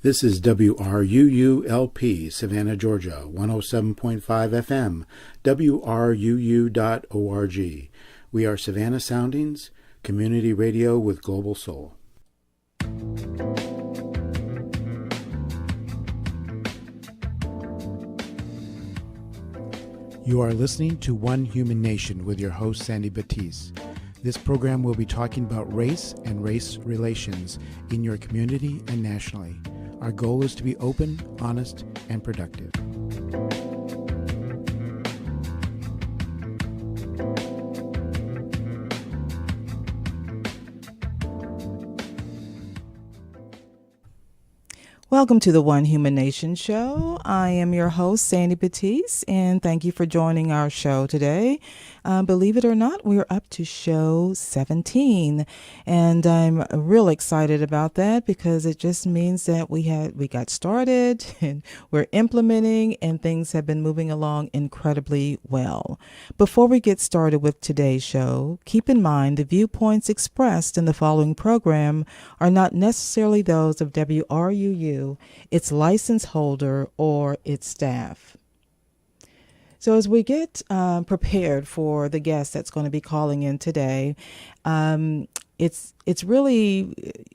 This is WRUULP, Savannah, Georgia, 107.5 FM, WRUU.org. We are Savannah Soundings, community radio with global soul. You are listening to One Human Nation with your host, Sandy Batiste. This program will be talking about race and race relations in your community and nationally. Our goal is to be open, honest, and productive. Welcome to the One Human Nation show. I am your host, Sandy Batiste, and thank you for joining our show today. Believe it or not, we're up to show 17, and I'm real excited about that because it just means that we got started and we're implementing, and things have been moving along incredibly well. Before we get started with today's show, keep in mind the viewpoints expressed in the following program are not necessarily those of WRUU, its license holder, or its staff. So as we get prepared for the guest that's going to be calling in today, it's really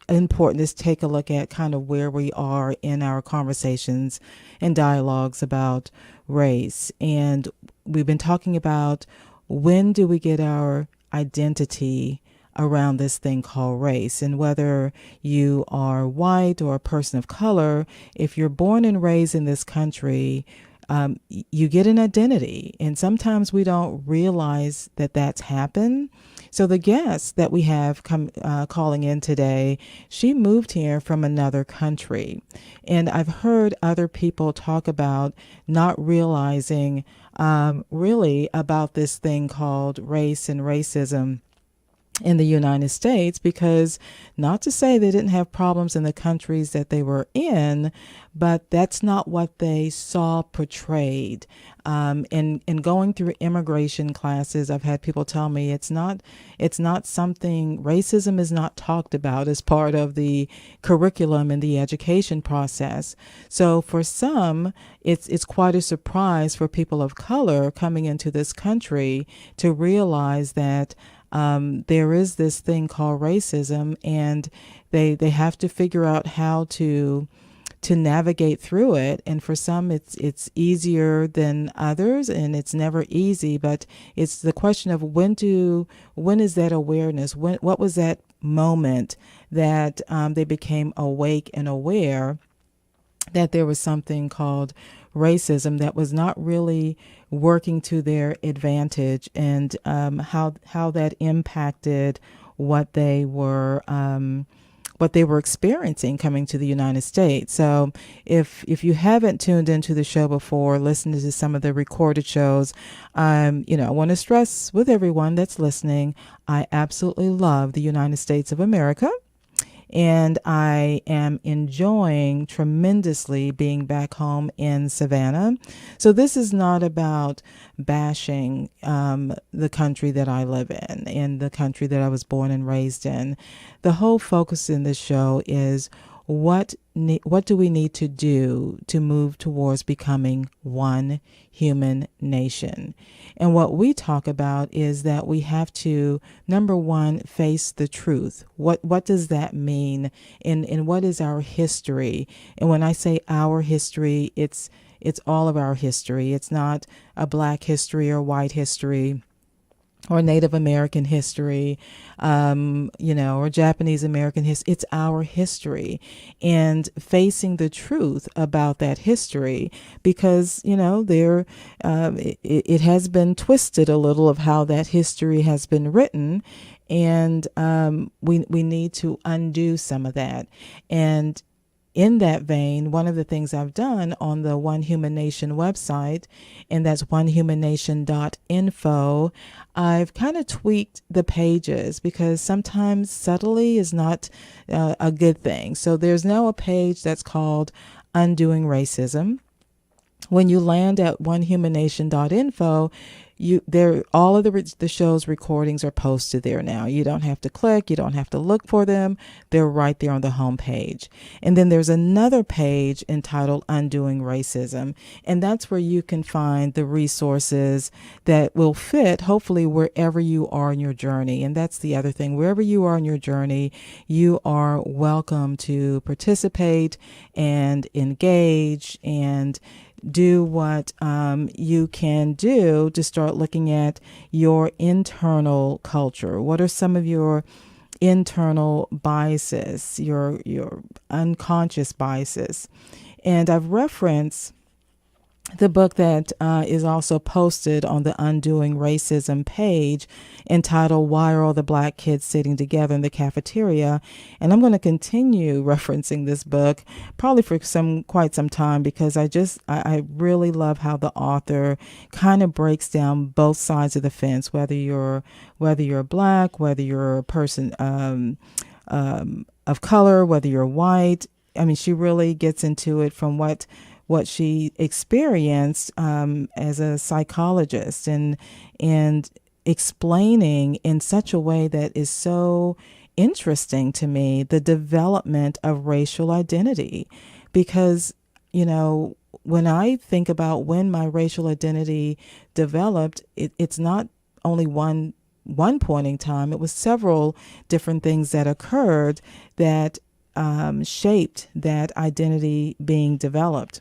important to take a look at kind of where we are in our conversations and dialogues about race. And we've been talking about when do we get our identity around this thing called race, and whether you are white or a person of color, if you're born and raised in this country, you get an identity, and sometimes we don't realize that that's happened. So the guest that we have calling in today, she moved here from another country, and I've heard other people talk about not realizing really about this thing called race and racism in the United States, because not to say they didn't have problems in the countries that they were in, but that's not what they saw portrayed. In going through immigration classes, I've had people tell me it's not something, racism is not talked about as part of the curriculum in the education process. So for some, it's quite a surprise for people of color coming into this country to realize that there is this thing called racism, and they have to figure out how to navigate through it. And for some, it's easier than others, and it's never easy. But it's the question of when is that awareness? What was that moment that they became awake and aware that there was something called racism that was not really working to their advantage, and how that impacted what they were experiencing coming to the United States. So if you haven't tuned into the show before, listened to some of the recorded shows, I want to stress with everyone that's listening, I absolutely love the United States of America. And I am enjoying tremendously being back home in Savannah. So this is not about bashing the country that I live in the country that I was born and raised in. The whole focus in this show is what do we need to do to move towards becoming one human nation? And what we talk about is that we have to, number one, face the truth. What does that mean? And what is our history? And when I say our history, it's all of our history. It's not a Black history or white history or Native American history, or Japanese American history. It's our history, and facing the truth about that history, because, it has been twisted a little of how that history has been written, and we need to undo some of that. And in that vein, one of the things I've done on the One Human Nation website, and that's onehumannation.info, I've kind of tweaked the pages because sometimes subtly is not a good thing. So there's now a page that's called Undoing Racism. When you land at onehumannation.info, all of the show's recordings are posted there now. You don't have to click, you don't have to look for them. They're right there on the home page. And then there's another page entitled Undoing Racism, and that's where you can find the resources that will fit, hopefully, wherever you are in your journey. And that's the other thing. Wherever you are in your journey, you are welcome to participate and engage and do what you can do to start looking at your internal culture. What are some of your internal biases, your unconscious biases? And I've referenced the book that is also posted on the Undoing Racism page, entitled "Why Are All the Black Kids Sitting Together in the Cafeteria?" And I'm going to continue referencing this book probably for quite some time, because I really love how the author kind of breaks down both sides of the fence, whether you're black, whether you're a person of color, whether you're white. I mean, she really gets into it from what she experienced as a psychologist, and explaining in such a way that is so interesting to me the development of racial identity. Because, when I think about when my racial identity developed, it's not only one point in time. It was several different things that occurred that shaped that identity being developed.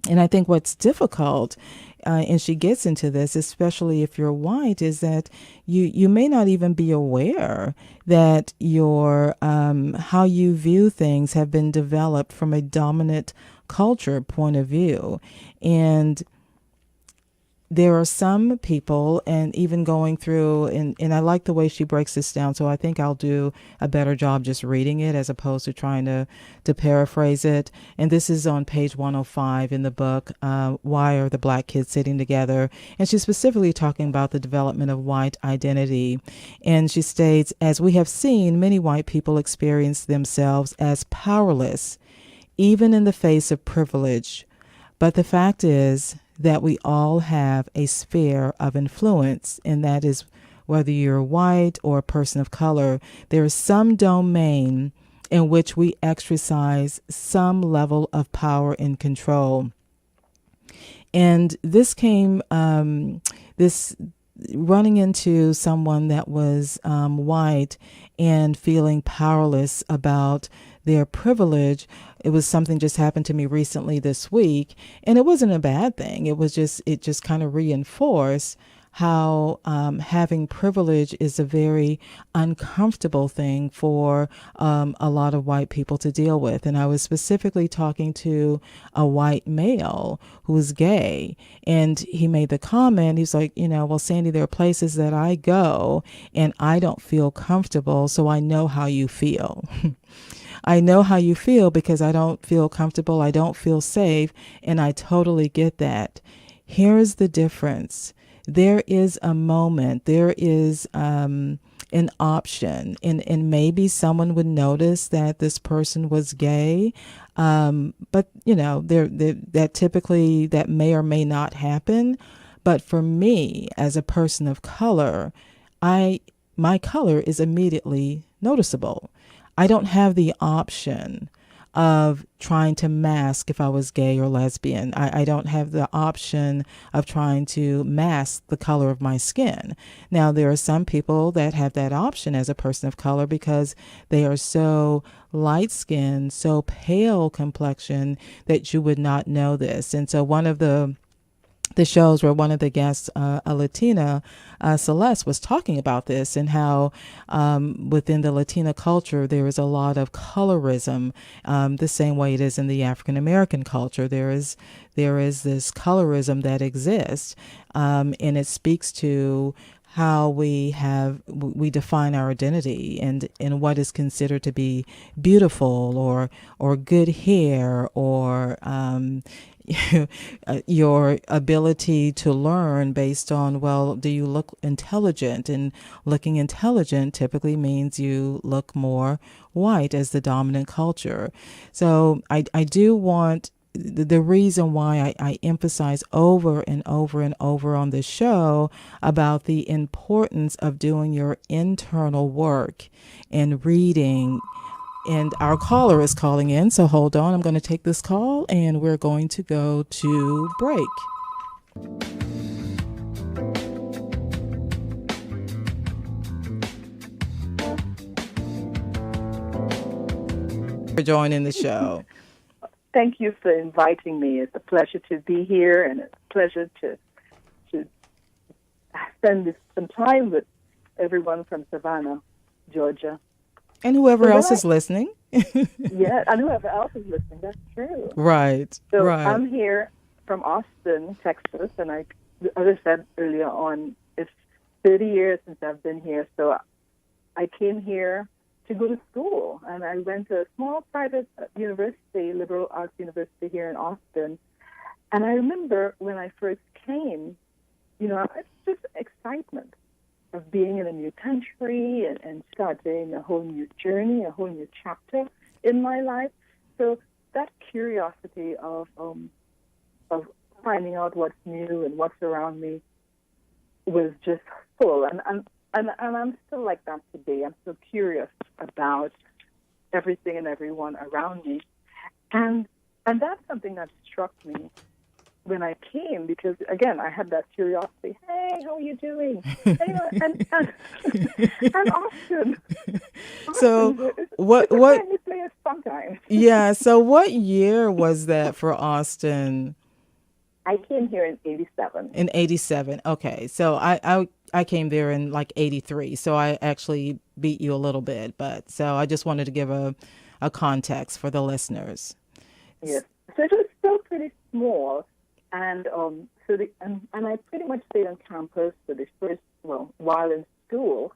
And I think what's difficult, and she gets into this, especially if you're white, is that you may not even be aware that your how you view things have been developed from a dominant culture point of view. And there are some people, and even going through, and I like the way she breaks this down, so I think I'll do a better job just reading it as opposed to trying to paraphrase it. And this is on page 105 in the book, Why Are the Black Kids Sitting Together? And she's specifically talking about the development of white identity. And she states, "As we have seen, many white people experience themselves as powerless, even in the face of privilege. But the fact is that we all have a sphere of influence, and that is whether you're white or a person of color, there is some domain in which we exercise some level of power and control." And this came, this running into someone that was white and feeling powerless about their privilege. It was something just happened to me recently this week, and it wasn't a bad thing. It just kind of reinforced how having privilege is a very uncomfortable thing for a lot of white people to deal with. And I was specifically talking to a white male who was gay, and he made the comment, he's like, well, Sandy, there are places that I go and I don't feel comfortable, so I know how you feel. I know how you feel because I don't feel comfortable, I don't feel safe, and I totally get that. Here's the difference. There is a moment, there is an option, and maybe someone would notice that this person was gay, but that typically that may or may not happen. But for me, as a person of color, my color is immediately noticeable. I don't have the option of trying to mask if I was gay or lesbian. I don't have the option of trying to mask the color of my skin. Now, there are some people that have that option as a person of color because they are so light-skinned, so pale complexion that you would not know this. And so one of the shows where one of the guests, a Latina, Celeste, was talking about this, and how within the Latina culture there is a lot of colorism, the same way it is in the African American culture. There is this colorism that exists, and it speaks to how we define our identity and what is considered to be beautiful or good hair or your ability to learn based on, well, do you look intelligent? And looking intelligent typically means you look more white as the dominant culture. So I do want the reason why I emphasize over and over and over on this show about the importance of doing your internal work and reading. And our caller is calling in, so hold on. I'm going to take this call and we're going to go to break. For joining the show. Thank you for inviting me. It's a pleasure to be here, and it's a pleasure to spend some time with everyone from Savannah, Georgia. And whoever else is listening. Yeah, and whoever else is listening, that's true. Right, so right. I'm here from Austin, Texas, and as I said earlier on, it's 30 years since I've been here, so I came here to go to school, and I went to a small private university, liberal arts university here in Austin. And I remember when I first came, it's just excitement of being in a new country and starting a whole new journey, a whole new chapter in my life. So that curiosity of finding out what's new and what's around me was just full. And I'm still like that today. I'm so curious about everything and everyone around me. And that's something that struck me when I came, because, again, I had that curiosity. Hey, how are you doing? And Austin. So what place sometimes. Yeah, so what year was that for Austin? I came here in 87. In 87. Okay. So I came there in like 83. So I actually beat you a little bit, but so I just wanted to give a context for the listeners. Yes. So it was still pretty small, and and I pretty much stayed on campus for the first while in school,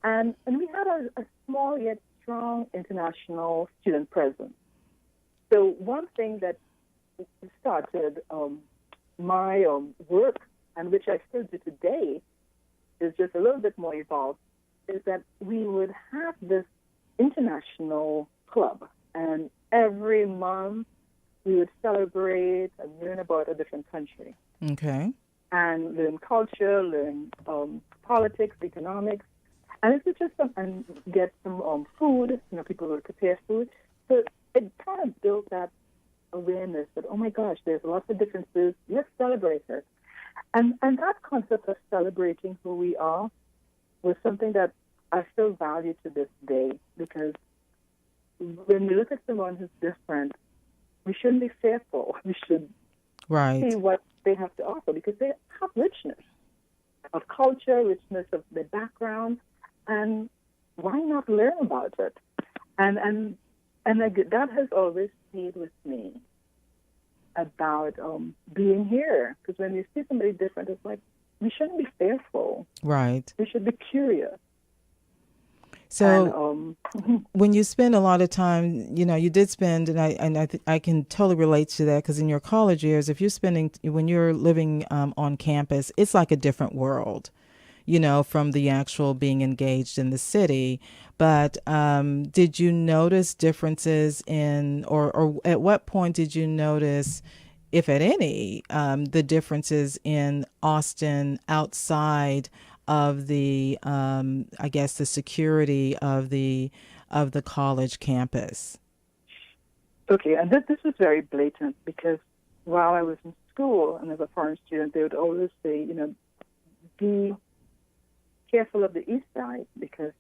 and we had a small yet strong international student presence. So one thing that started my work, and which I still do today, is just a little bit more evolved, is that we would have this international club, and every month we would celebrate and learn about a different country. Okay. And learn culture, learn politics, economics, and it was just and get some food. People would prepare food. So it kind of built that awareness that, oh my gosh, there's lots of differences. Let's celebrate it. And that concept of celebrating who we are was something that I still value to this day, because when we look at someone who's different, we shouldn't be fearful. We should see what they have to offer, because they have richness of culture, richness of their background, and why not learn about it? And that has always stayed with me about being here, because when you see somebody different, it's like, we shouldn't be fearful. Right. We should be curious. So when you spend a lot of time, you did spend, and I can totally relate to that, because in your college years, when you're living on campus, it's like a different world, from the actual being engaged in the city. But did you notice differences or at what point did you notice, if at any, the differences in Austin outside of the, I guess, the security of the college campus? Okay, and this was very blatant, because while I was in school and as a foreign student, they would always say, be careful of the East Side, because,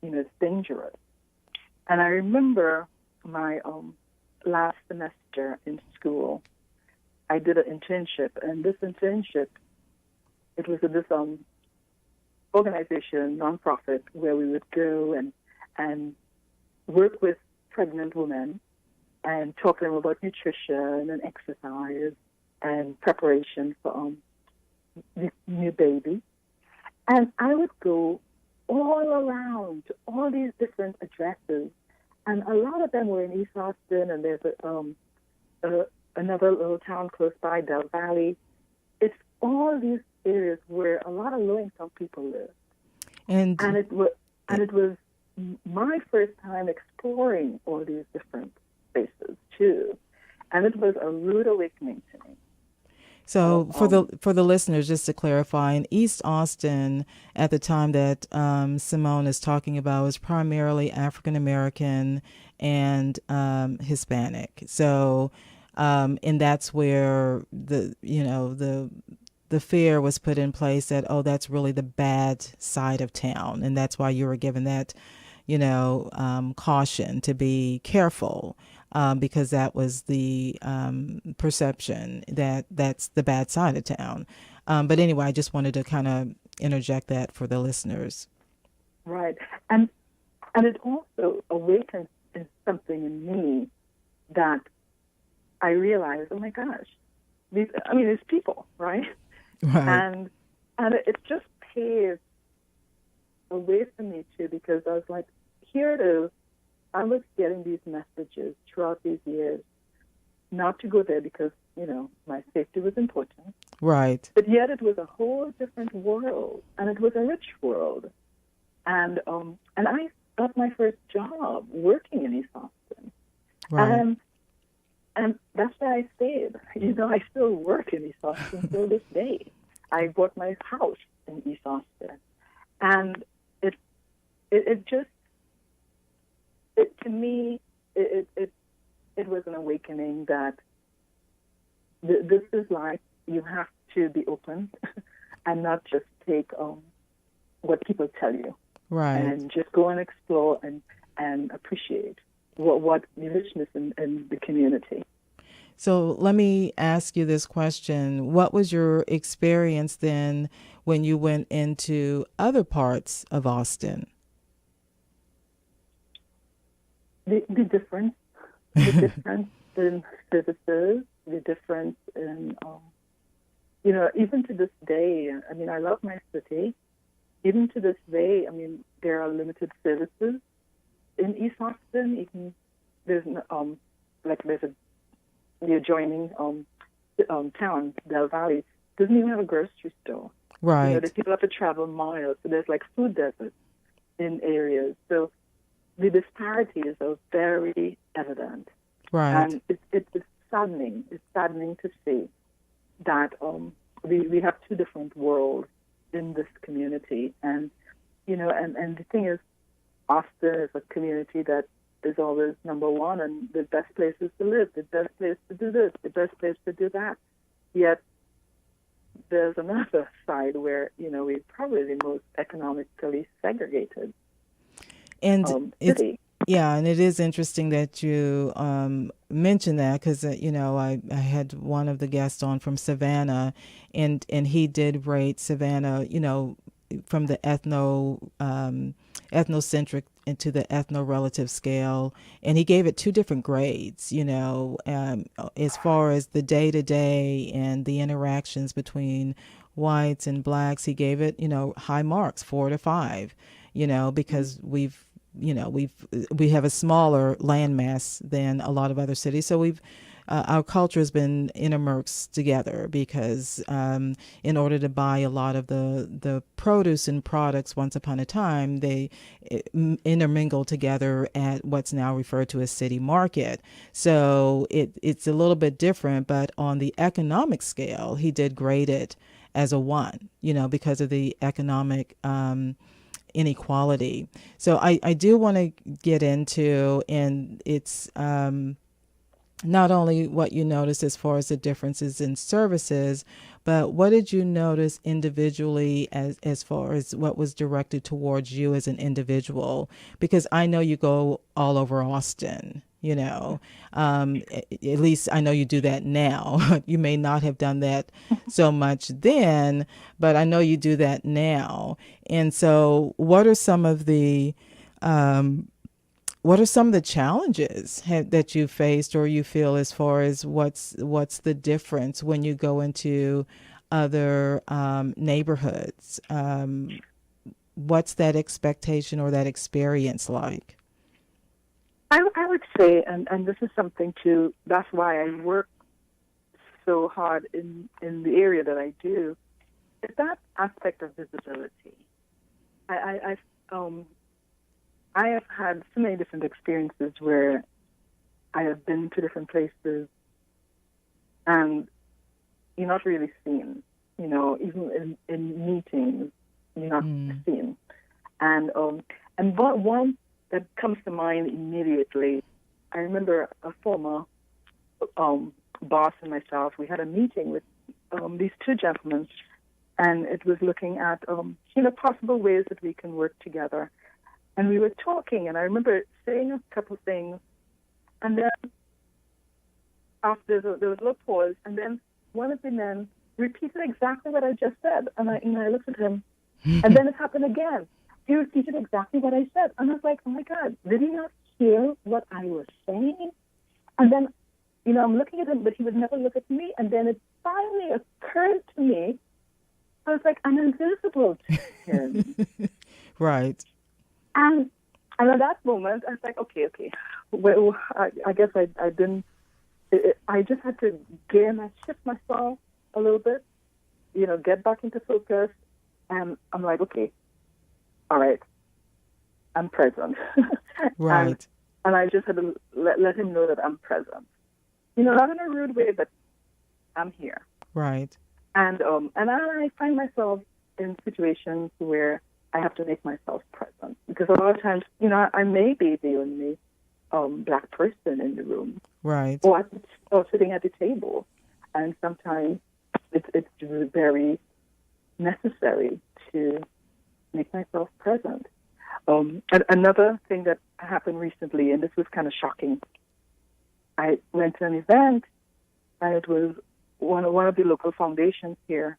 it's dangerous. And I remember my last semester in school, I did an internship, and this internship, it was at this organization, nonprofit, where we would go and work with pregnant women and talk to them about nutrition and exercise and preparation for the new baby. And I would go all around to all these different addresses, and a lot of them were in East Austin, and there's another little town close by, Del Valley. It's all these areas where a lot of low-income people live, and it was my first time exploring all these different places too, And it was a rude awakening to me. So for the listeners, just to clarify, in East Austin, at the time that Simone is talking about, was primarily African American and Hispanic. So, and that's where the fear was put in place that, oh, that's really the bad side of town, and that's why you were given that, caution to be careful. Because that was the perception that that's the bad side of town. But anyway, I just wanted to kind of interject that for the listeners. Right. And it also awakens something in me that I realized, oh my gosh, these people, right? Right. And it just paved a way for me too, because I was like, here it is. I was getting these messages throughout these years not to go there because, my safety was important. Right. But yet it was a whole different world, and it was a rich world. And I got my first job working in East Austin. Right. And that's where I stayed. I still work in East Austin till this day. I bought my house in East Austin. And it just, to me, it was an awakening that this is life. You have to be open and not just take what people tell you. Right. And just go and explore and appreciate what the richness in the community. So let me ask you this question. What was your experience then when you went into other parts of Austin? The difference in services, the difference in, even to this day, I love my city. Even to this day, there are limited services in East Austin. Even there's the adjoining town, Del Valle, doesn't even have a grocery store. Right. The people have to travel miles, so there's like food deserts in areas. So the disparities are very evident. Right. And it's saddening. It's saddening to see that we have two different worlds in this community. And, and the thing is, Austin is a community that is always number one and the best places to live, the best place to do this, the best place to do that. Yet there's another side where, we're probably the most economically segregated city. Yeah, and it is interesting that you mentioned that because, I had one of the guests on from Savannah, and he did rate Savannah, from the ethnocentric into the ethno-relative scale, and he gave it two different grades, as far as the day-to-day and the interactions between whites and blacks. He gave it, high marks, 4 to 5, because we have a smaller landmass than a lot of other cities. So our culture has been intermixed together because in order to buy a lot of the produce and products once upon a time, they intermingle together at what's now referred to as city market. So it's a little bit different, but on the economic scale, he did grade it as a 1, because of the economic inequality. So I do want to get into, and it's not only what you noticed as far as the differences in services, but what did you notice individually as far as what was directed towards you as an individual? Because I know you go all over Austin, at least I know you do that now. You may not have done that so much then, but I know you do that now. And so what are some of the challenges that you faced or you feel as far as what's the difference when you go into other neighborhoods? What's that expectation or that experience like? I would say, and this is something too, that's why I work so hard in the area that I do, is that aspect of visibility. I have had so many different experiences where I have been to different places and you're not really seen. Even in meetings, you're not seen. And one that comes to mind immediately, I remember a former boss and myself. We had a meeting with these two gentlemen, and it was looking at possible ways that we can work together. And we were talking, and I remember saying a couple of things, and then after there was a little pause, and then one of the men repeated exactly what I just said, and I looked at him, and then it happened again. He repeated exactly what I said, and I was like, oh my God, did he not hear what I was saying? And then, I'm looking at him, but he would never look at me, and then it finally occurred to me, I was like, I'm invisible to him. Right. And at that moment, I was like, okay. Well, I guess I didn't. I just had to shift myself a little bit, get back into focus. And I'm like, okay, all right, I'm present. Right. And I just had to let him know that I'm present. Not in a rude way, but I'm here. Right. And I find myself in situations where I have to make myself present, because a lot of times, I may be the only black person in the room, right, or sitting at the table, and sometimes it's very necessary to make myself present. And another thing that happened recently, and this was kind of shocking, I went to an event, and it was one of the local foundations here,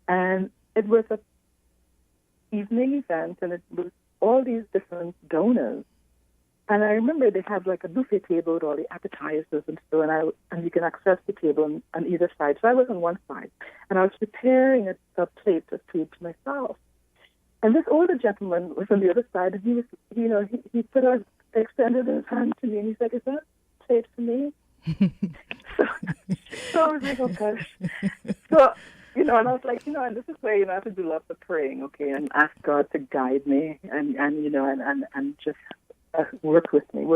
and it was a evening event, and it was all these different donors. And I remember they had like a buffet table with all the appetizers and so, and you can access the table on either side. So I was on one side, and I was preparing a plate of food to myself. And this older gentleman was on the other side, and he was, he extended his hand to me, and he's like, "Is that a plate for me?" so I was like, "Oh gosh." So, and I was like, and this is where I have to do lots of praying, okay, and ask God to guide me, and just work with me.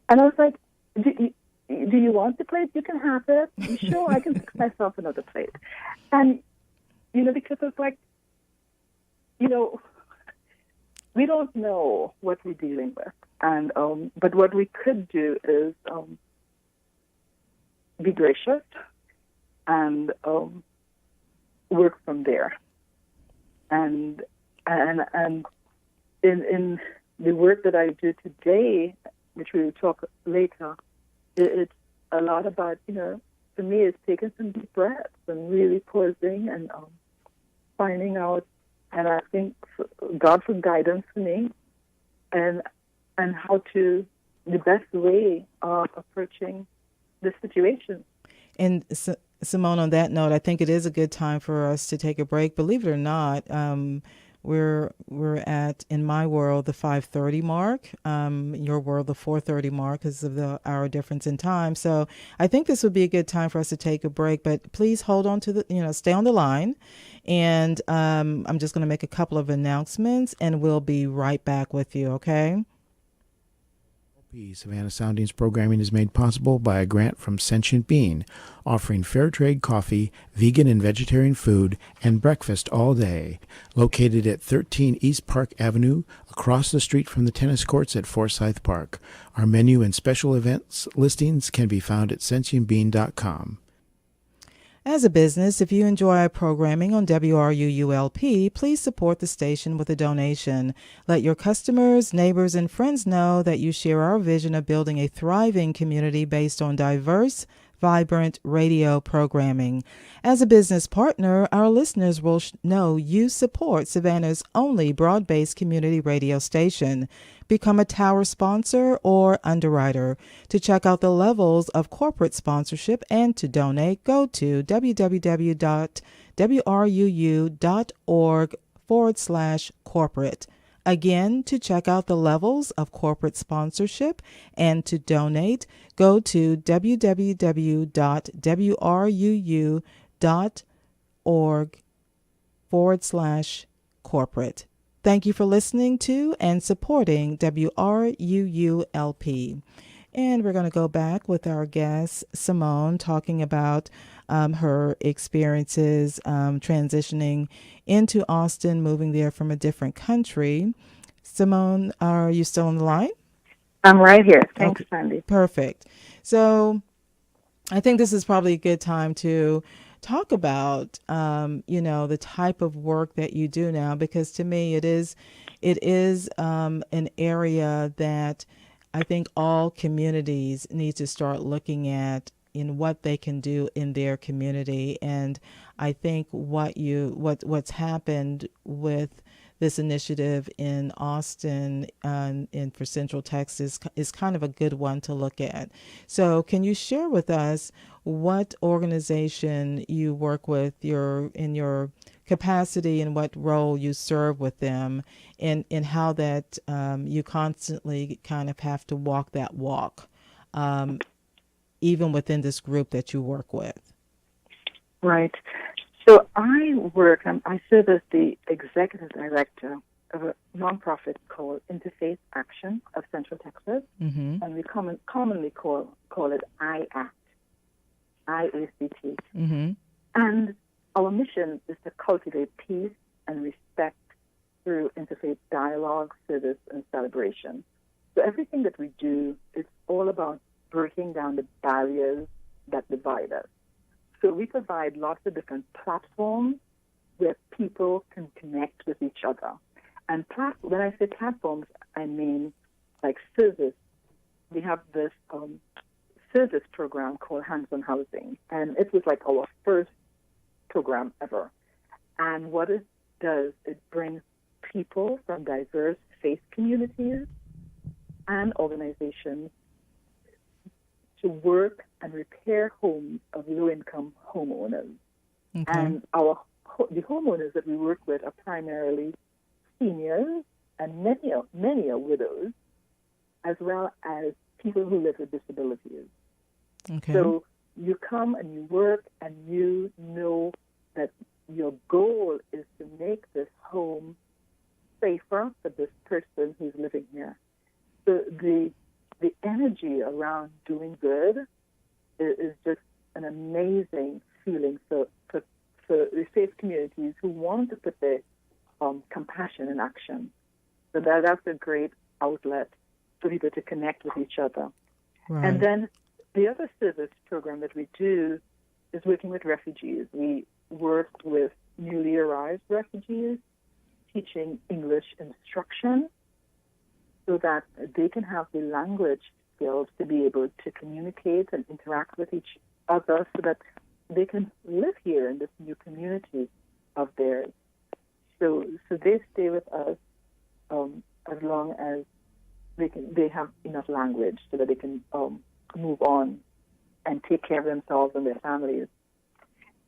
And I was like, do you want the plate? You can have it. Sure, I can fix myself another plate. And, because it's like, we don't know what we're dealing with. And, but what we could do is be gracious and work from there. And in the work that I do today, which we will talk later, it's a lot about, for me, it's taking some deep breaths and really pausing and finding out and asking God for guidance for me and how to, the best way of approaching the situation. And Simone, on that note, I think it is a good time for us to take a break. Believe it or not, we're at, in my world, the 5:30 mark. In your world, the 4:30 mark, because of the hour difference in time. So I think this would be a good time for us to take a break. But please hold on to stay on the line. And I'm just going to make a couple of announcements, and we'll be right back with you, okay? Savannah Sounding's programming is made possible by a grant from Sentient Bean, offering fair trade coffee, vegan and vegetarian food, and breakfast all day. Located at 13 East Park Avenue, across the street from the tennis courts at Forsyth Park. Our menu and special events listings can be found at sentientbean.com. As a business, if you enjoy our programming on WRUULP, please support the station with a donation. Let your customers, neighbors, and friends know that you share our vision of building a thriving community based on diverse, vibrant radio programming. As a business partner, our listeners will know you support Savannah's only broad-based community radio station. Become a tower sponsor or underwriter. To check out the levels of corporate sponsorship and to donate, go to www.wruu.org/corporate. Again, to check out the levels of corporate sponsorship and to donate, go to www.wruu.org/corporate. Thank you for listening to and supporting WRUULP. And we're going to go back with our guest, Simone, talking about her experiences transitioning into Austin, moving there from a different country. Simone, are you still on the line? I'm right here. Thanks, Okay, Sandy. perfect. So I think this is probably a good time to talk about, the type of work that you do now, because to me it is an area that I think all communities need to start looking at in what they can do in their community. And I think what's happened with this initiative in Austin and for Central Texas is kind of a good one to look at. So can you share with us what organization you work with, in your capacity, and what role you serve with them, and how that you constantly kind of have to walk that walk, even within this group that you work with? Right. So I serve as the executive director of a nonprofit called Interfaith Action of Central Texas, Mm-hmm. and we commonly call it IACT, IACT. Mm-hmm. And our mission is to cultivate peace and respect through interfaith dialogue, service, and celebration. So everything that we do is all about breaking down the barriers that divide us. So we provide lots of different platforms where people can connect with each other. And when I say platforms, I mean like service. We have this service program called Hands-on Housing, and it was like our first program ever. And what it does, it brings people from diverse faith communities and organizations to work and repair homes of low-income homeowners. Okay. And the homeowners that we work with are primarily seniors, and many are widows, as well as people who live with disabilities. Okay. So you come and you work, and you know that your goal is to make this home safer for this person who's living here. So the energy around doing good is just an amazing feeling for the faith communities who want to put their compassion in action. So that's a great outlet for people to connect with each other. Right. And then the other service program that we do is working with refugees. We work with newly arrived refugees, teaching English instruction so that they can have the language skills to be able to communicate and interact with each other so that they can live here in this new community of theirs. So they stay with us as long as they have enough language so that they can move on and take care of themselves and their families.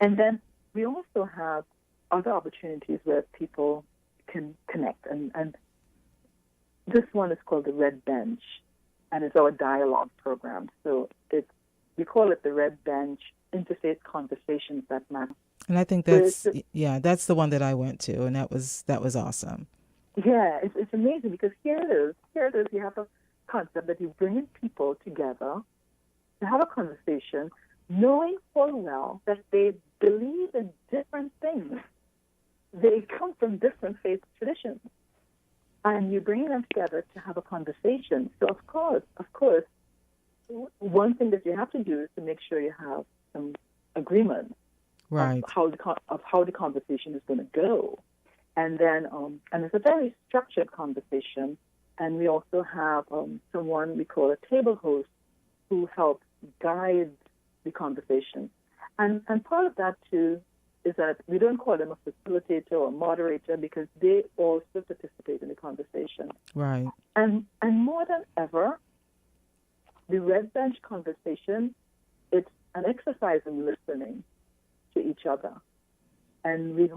And then we also have other opportunities where people can connect. And this one is called the Red Bench, and it's our dialogue program. So we call it the Red Bench Interfaith Conversations That Matter. And I think that's the one that I went to, and that was awesome. Yeah, it's amazing because here it is. You have a concept that you're bringing people together to have a conversation, knowing full well that they believe in different things. They come from different faith traditions, and you bring them together to have a conversation. So of course, one thing that you have to do is to make sure you have some agreement, right, of how the conversation is going to go. And then, and it's a very structured conversation. And we also have someone we call a table host who helps guide the conversation. And part of that, too, is that we don't call them a facilitator or moderator because they also participate in the conversation. Right. And more than ever, the Red Bench conversation, it's an exercise in listening to each other. And we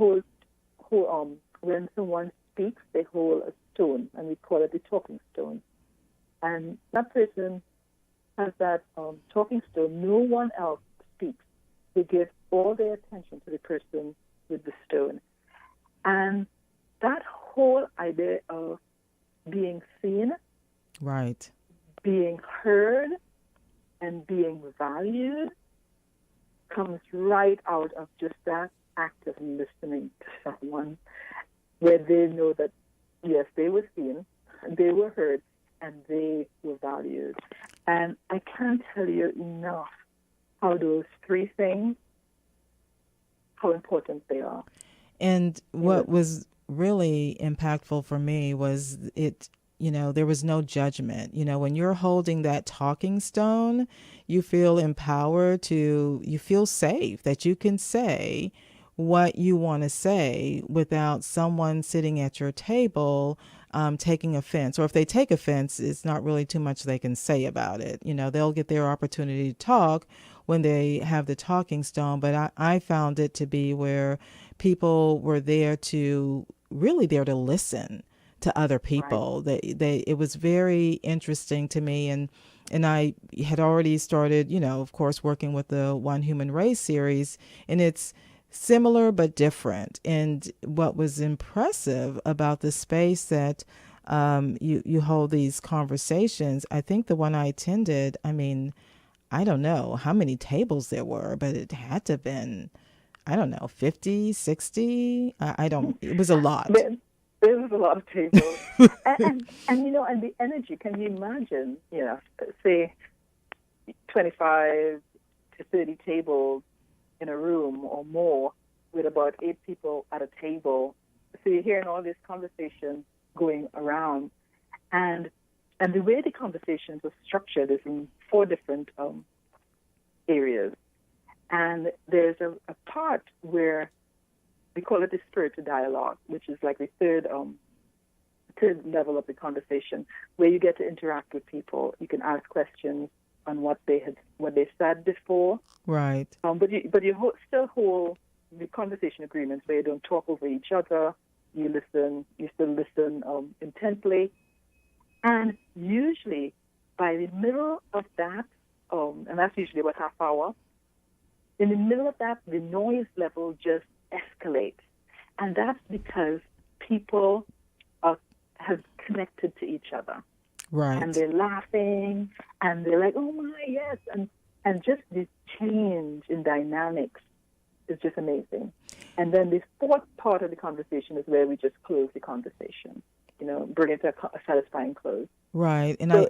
when someone speaks, they hold a stone, and we call it the talking stone. And that person has that talking stone. No one else speaks. They give all their attention to the person with the stone. And that whole idea of being seen, right, being heard and being valued comes right out of just that act of listening to someone, where they know that, yes, they were seen, they were heard, and they were valued. And I can't tell you enough how those three things, how important they are. And what was really impactful for me was there was no judgment. When you're holding that talking stone, you feel empowered you feel safe that you can say what you want to say without someone sitting at your table taking offense. Or if they take offense, it's not really too much they can say about it. They'll get their opportunity to talk when they have the talking stone. But I found it to be where people were there to listen to other people. Right. It was very interesting to me. And I had already started, of course, working with the One Human Race series, and it's similar but different. And what was impressive about the space that you hold these conversations, I think the one I attended, I don't know how many tables there were, but it had to have been, 50, 60. It was a lot. There was a lot of tables. and the energy, can you imagine, say 25 to 30 tables in a room or more with about 8 people at a table. So you're hearing all this conversation going around. And the way the conversations are structured is in 4 different areas. And there's a part where we call it the spirited dialogue, which is like the third level of the conversation, where you get to interact with people. You can ask questions on what they said before. Right. But you still hold the conversation agreements where you don't talk over each other. You still listen intently. And usually by the middle of that, and that's usually about half hour, in the middle of that, the noise level just escalates. And that's because people have connected to each other. Right. And they're laughing, and they're like, oh my, yes. And just this change in dynamics is just amazing. And then the 4th part of the conversation is where we just close the conversation, bring it to a satisfying close. Right. And so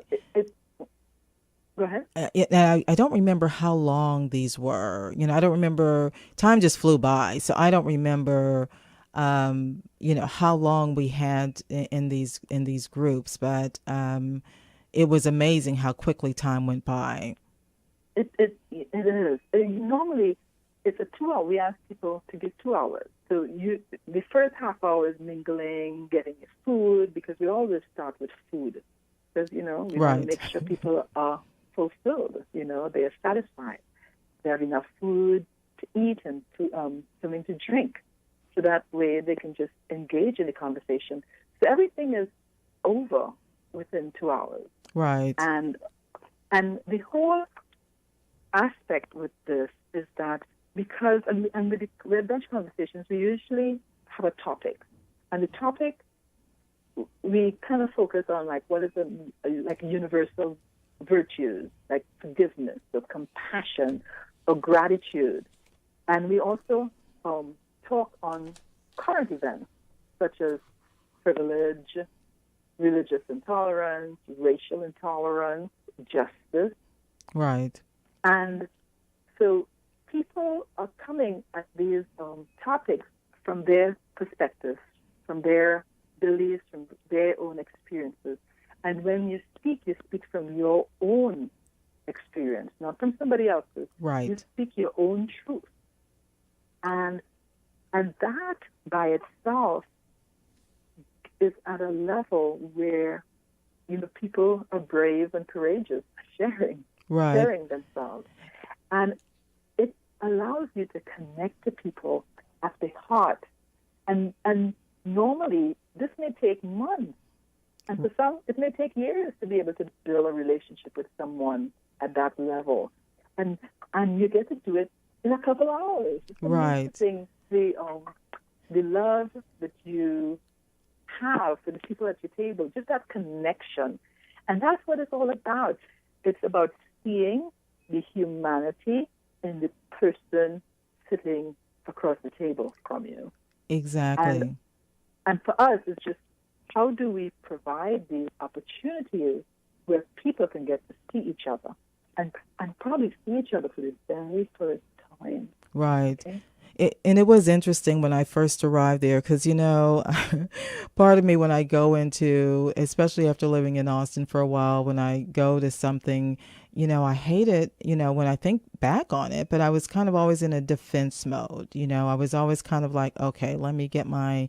go ahead. I don't remember how long these were. I don't remember. Time just flew by, so I don't remember. How long we had in these groups, but it was amazing how quickly time went by. It is. Normally, it's a 2-hour. We ask people to give 2 hours. So the first half hour is mingling, getting your food, because we always start with food, because we want to make sure people are fulfilled. They are satisfied. They have enough food to eat and something to drink. So that way they can just engage in the conversation. So everything is over within 2 hours. Right. And the whole aspect with this is that because, and with the bench conversations, we usually have a topic. And the topic, we kind of focus on what is universal virtues, like forgiveness or compassion or gratitude. And we also talk on current events such as privilege, religious intolerance, racial intolerance, justice. Right. And so people are coming at these topics from their perspectives, from their beliefs, from their own experiences. And when you speak from your own experience, not from somebody else's. Right. You speak your own truth. And that by itself is at a level where, people are brave and courageous, sharing themselves. And it allows you to connect to people at the heart. And normally, this may take months. And for some, it may take years to be able to build a relationship with someone at that level. And you get to do it in a couple hours. It's amazing, the love that you have for the people at your table, just that connection. And that's what it's all about. It's about seeing the humanity in the person sitting across the table from you. Exactly. And for us, it's just how do we provide these opportunities where people can get to see each other and probably see each other for the very first time. Right. Okay? And it was interesting when I first arrived there because, part of me when I go into, especially after living in Austin for a while, when I go to something, I hate it, when I think back on it, but I was kind of always in a defense mode. I was always kind of like, okay, let me get my,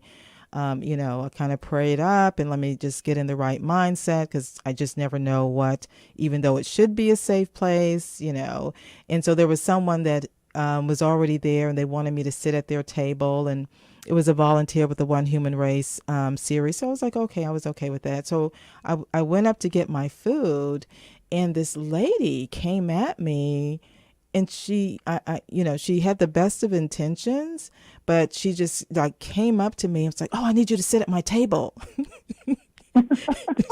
I kind of prayed up and let me just get in the right mindset because I just never know what, even though it should be a safe place, And so there was someone that was already there and they wanted me to sit at their table, and it was a volunteer with the One Human Race series. So I was like, okay, I was okay with that. So I went up to get my food, and this lady came at me, and she had the best of intentions, but she just like came up to me and was like, oh, I need you to sit at my table.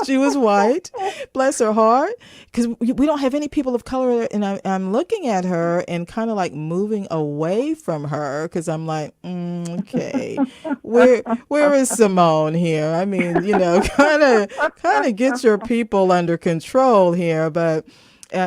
She was white, bless her heart, because we don't have any people of color. And I'm looking at her and kind of like moving away from her because I'm like, okay, where is Simone here? I mean, kind of get your people under control here. But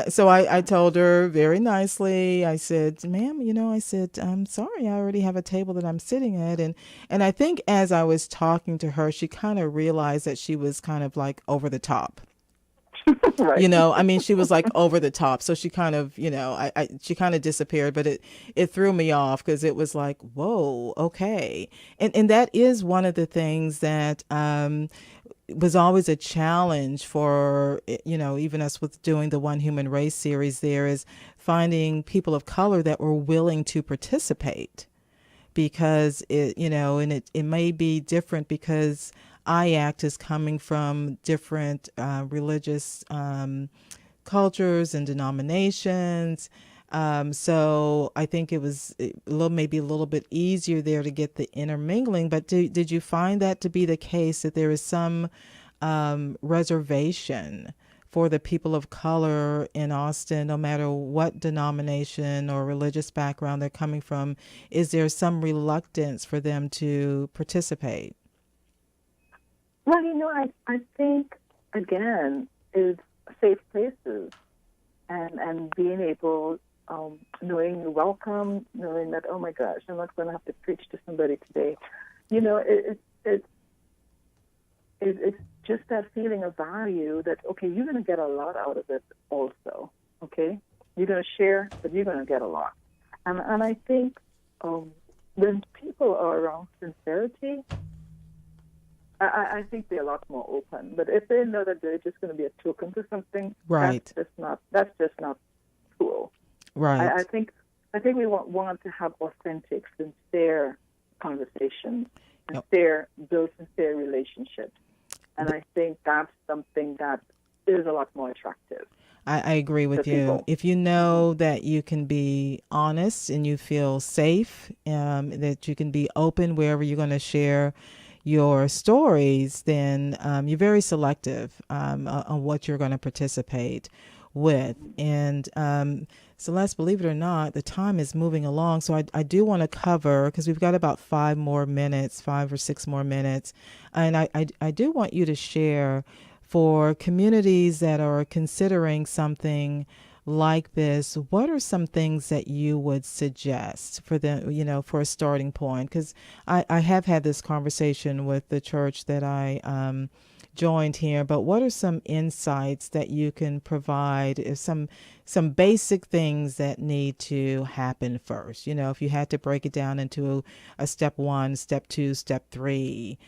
so I told her very nicely, I said, ma'am, I'm sorry, I already have a table that I'm sitting at. And I think as I was talking to her, she kind of realized that she was kind of like over the top. Right. She was like over the top. So she kind of, she kind of disappeared, but it threw me off because it was like, whoa, okay. And that is one of the things that, was always a challenge for, even us with doing the One Human Race series. There is finding people of color that were willing to participate because it may be different because IACT is coming from different religious cultures and denominations. So I think it was maybe a little bit easier there to get the intermingling. But did you find that to be the case, that there is some reservation for the people of color in Austin, no matter what denomination or religious background they're coming from? Is there some reluctance for them to participate? Well, I think, again, is safe places and being able, knowing you're welcome, knowing that, oh my gosh, I'm not going to have to preach to somebody today. It's just that feeling of value that, okay, you're going to get a lot out of it also, okay? You're going to share, but you're going to get a lot. And I think when people are around sincerity, I think they're a lot more open. But if they know that they're just going to be a token to something, right, that's just not cool. Right. I think we want to have authentic, sincere conversations, build sincere relationships. And I think that's something that is a lot more attractive. I agree with you. People. If you know that you can be honest and you feel safe, that you can be open wherever you're going to share your stories, then you're very selective on what you're going to participate with. And Celeste, believe it or not, the time is moving along. So I do want to cover, because we've got about 5 or 6 more minutes. And I do want you to share for communities that are considering something like this, what are some things that you would suggest for them, for a starting point? Because I have had this conversation with the church that I joined here, but what are some insights that you can provide, some basic things that need to happen first? If you had to break it down into a step 1, step 2, step 3,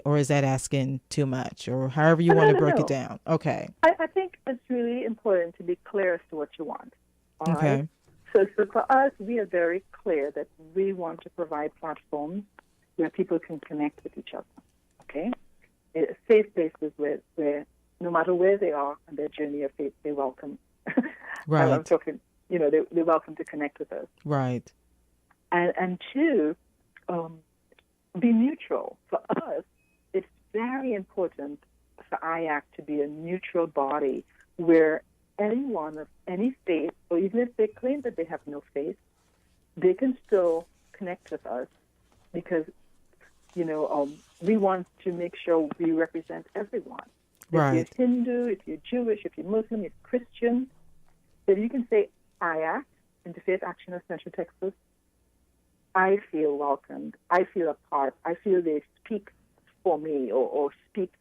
or is that asking too much, or however you want to break it down? Okay. I think it's really important to be clear as to what you want. All okay. Right? So for us, we are very clear that we want to provide platforms where people can connect with each other. Okay? Safe places where no matter where they are on their journey of faith, they're welcome. Right. I'm talking, they're welcome to connect with us. Right. And 2, be neutral. For us, it's very important for IACT to be a neutral body where anyone of any faith, or even if they claim that they have no faith, they can still connect with us because, we want to make sure we represent everyone. Right. If you're Hindu, if you're Jewish, if you're Muslim, if you're Christian, then you can say, IACT, Interfaith Action of Central Texas, I feel welcomed. I feel a part. I feel they speak for me or speak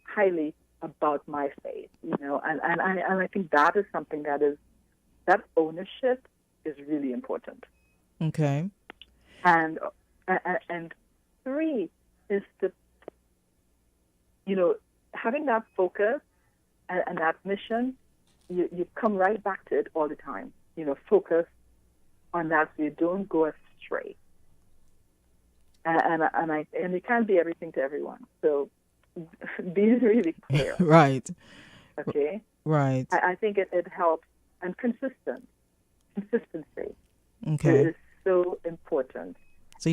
highly about my faith, and I think that is something that ownership is really important. Okay. And 3 is having that focus and that mission, you come right back to it all the time. Focus on that so you don't go astray. And it can't be everything to everyone. So being really clear. Right. Okay. Right. I think it helps, and consistency Okay. is so important. So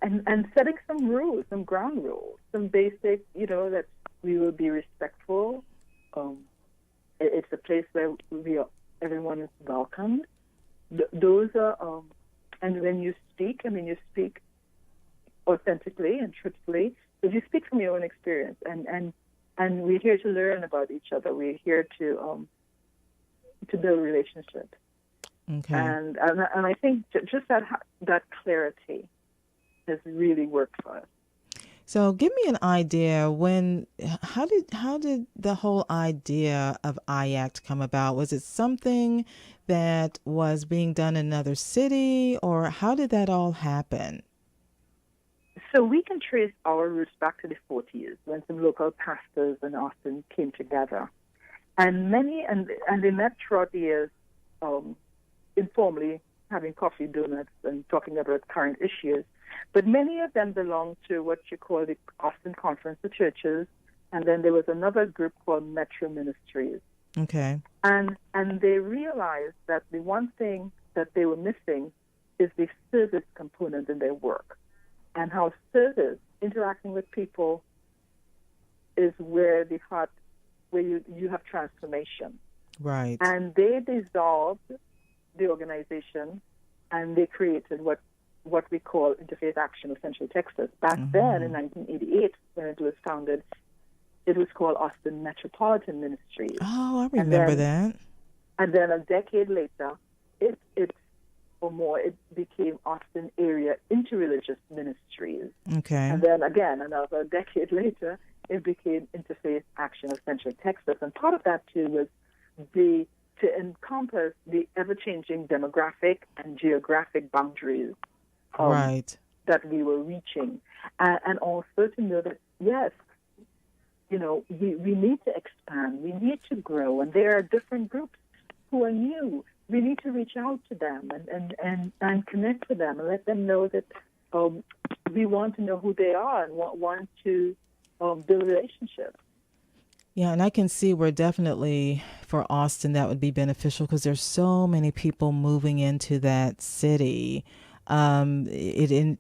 And setting some rules, some ground rules, some basic, that we will be respectful. It's a place where everyone is welcomed. Those are, and when you speak, you speak authentically and truthfully. But you speak from your own experience, and we're here to learn about each other. We're here to build relationships. Okay. And I think just that clarity has really worked for us. So give me an idea how did the whole idea of IACT come about? Was it something that was being done in another city, or how did that all happen? So we can trace our roots back to the 40s when some local pastors in Austin came together. And they met throughout the years informally, having coffee, donuts, and talking about current issues. But many of them belonged to what you call the Austin Conference of Churches, and then there was another group called Metro Ministries. Okay. And they realized that the one thing that they were missing is the service component in their work, and how service, interacting with people, is where you have transformation. Right. And they dissolved the organization, and they created what we call Interfaith Action of Central Texas. Back then, in 1988, when it was founded, it was called Austin Metropolitan Ministries. Oh, I remember that. And then a decade later, it became Austin Area Interreligious Ministries. Okay. And then again, another decade later, it became Interfaith Action of Central Texas. And part of that, too, was to encompass the ever-changing demographic and geographic boundaries right. that we were reaching. And also to know that, yes, we need to expand, we need to grow, and there are different groups who are new. We need to reach out to them and connect with them and let them know that we want to know who they are and want to build relationships. Yeah, and I can see where definitely for Austin that would be beneficial because there's so many people moving into that city. It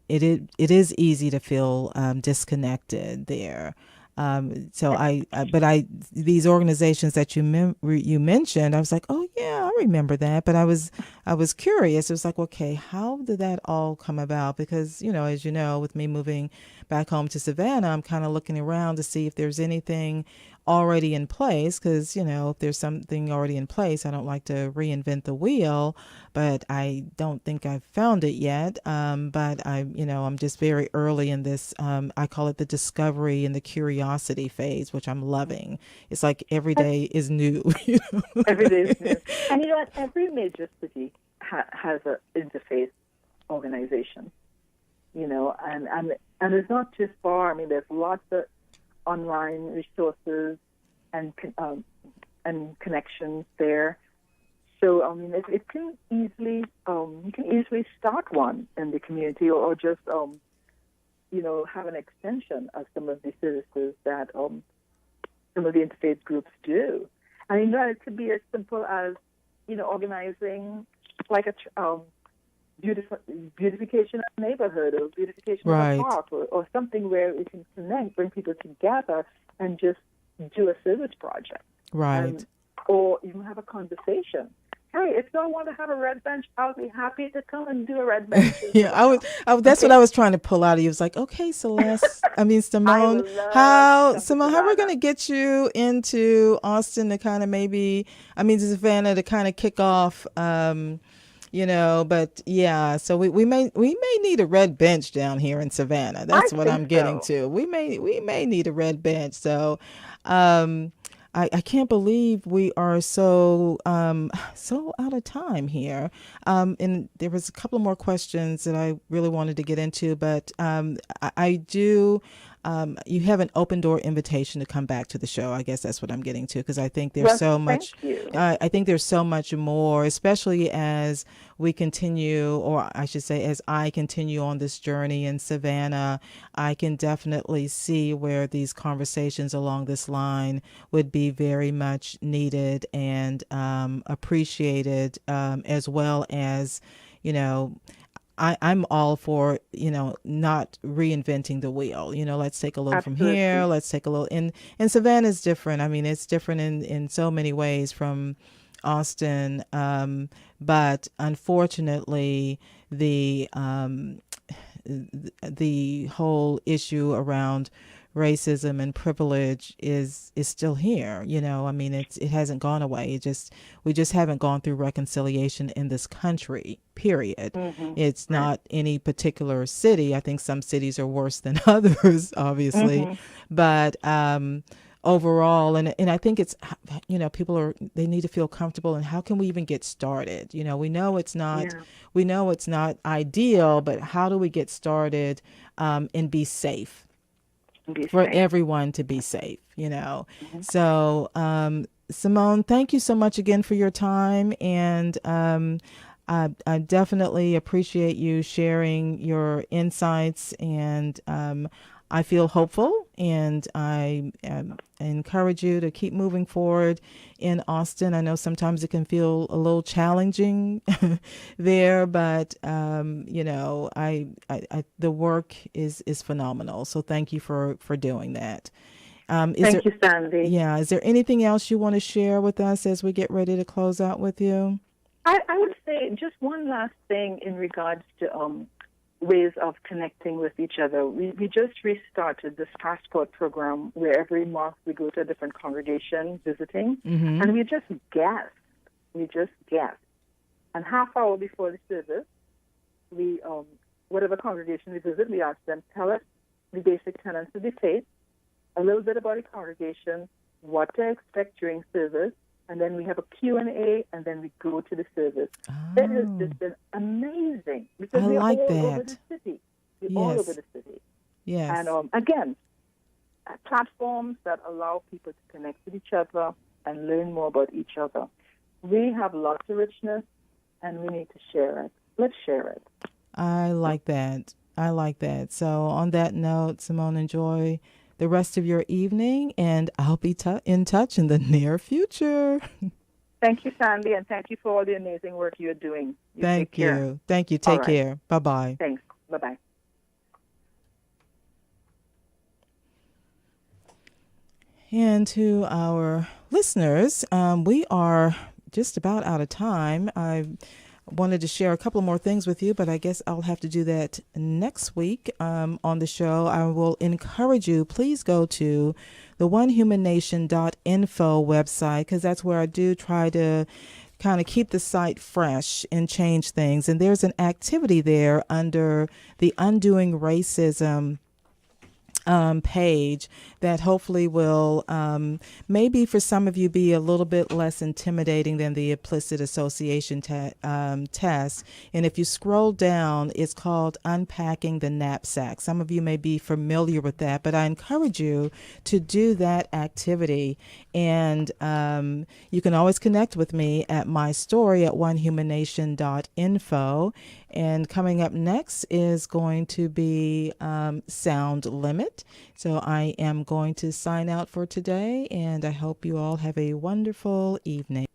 is easy to feel disconnected there. These organizations that you mentioned, I was like, oh yeah, I remember that. But I was curious. It was like, okay, how did that all come about? Because, as you know, with me moving back home to Savannah, I'm kind of looking around to see if there's anything already in place. Because, if there's something already in place, I don't like to reinvent the wheel. But I don't think I've found it yet. But I'm just very early in this. I call it the discovery and the curiosity phase, which I'm loving. It's like every day is new. Every day is new. And you know what? Every major city has an interfaith organization. And it's not too far. I mean, there's lots of online resources and connections there. So I mean, it can easily you can easily start one in the community, or just have an extension of some of the services that some of the interfaith groups do. And it could be as simple as organizing like a beautification of a neighborhood or beautification right. of a park or something where we can connect, bring people together and just do a service project. Right. Or even have a conversation. Hey, if you want to have a red bench, I'll be happy to come and do a red bench. Yeah, that's what I was trying to pull out of you. It was like, okay, Simone, how we're going to get you into Austin to kind of Savannah to kind of kick off, but yeah, so we may need a red bench down here in Savannah. That's what I'm getting to. We may need a red bench. So, I can't believe we are so out of time here. And there was a couple more questions that I really wanted to get into, but I do. You have an open door invitation to come back to the show. I guess that's what I'm getting to, because I think there's so much. I think there's so much more, especially as we continue, or I should say, as I continue on this journey in Savannah. I can definitely see where these conversations along this line would be very much needed and appreciated, as well as, I'm all for, not reinventing the wheel. Let's take a little from here. Let's take a little. And Savannah's different. I mean, it's different in so many ways from Austin. But unfortunately, the whole issue around racism and privilege is still here. I mean, it hasn't gone away. We just haven't gone through reconciliation in this country, period. Mm-hmm. It's not any particular city. I think some cities are worse than others, obviously. Mm-hmm. But overall, and I think it's, people they need to feel comfortable. And how can we even get started? We know it's not ideal, but how do we get started and be safe? For everyone to be safe, Mm-hmm. So, Simone, thank you so much again for your time. And I definitely appreciate you sharing your insights. And I feel hopeful, and I encourage you to keep moving forward in Austin. I know sometimes it can feel a little challenging there, but the work is phenomenal. So thank you for doing that. Thank you, Sandy. Yeah. Is there anything else you want to share with us as we get ready to close out with you? I would say just one last thing in regards to ways of connecting with each other. We just restarted this passport program where every month we go to a different congregation visiting, mm-hmm. and we just guest. And half hour before the service, we whatever congregation we visit, we ask them, tell us the basic tenets of the faith, a little bit about the congregation, what to expect during service, and then we have a Q&A, and then we go to the service. Oh. That has just been amazing, because we're all over the city. We're all over the city. Yes. And again, platforms that allow people to connect with each other and learn more about each other. We have lots of richness, and we need to share it. Let's share it. I like that. So on that note, Simone, enjoy the rest of your evening, and I'll be in touch in the near future. Thank you, Sandy, and thank you for all the amazing work you're doing. Thank you. Take care. Bye-bye. Thanks. Bye-bye. And to our listeners, we are just about out of time. I wanted to share a couple more things with you, but I guess I'll have to do that next week on the show. I will encourage you, please go to the OneHumanNation.info website, because that's where I do try to kind of keep the site fresh and change things. And there's an activity there under the Undoing Racism page that hopefully will maybe for some of you be a little bit less intimidating than the implicit association test. And if you scroll down, it's called Unpacking the Knapsack. Some of you may be familiar with that, but I encourage you to do that activity. And you can always connect with me at my story at onehumannation.info. And coming up next is going to be Sound Limit. So I am going to sign out for today, and I hope you all have a wonderful evening.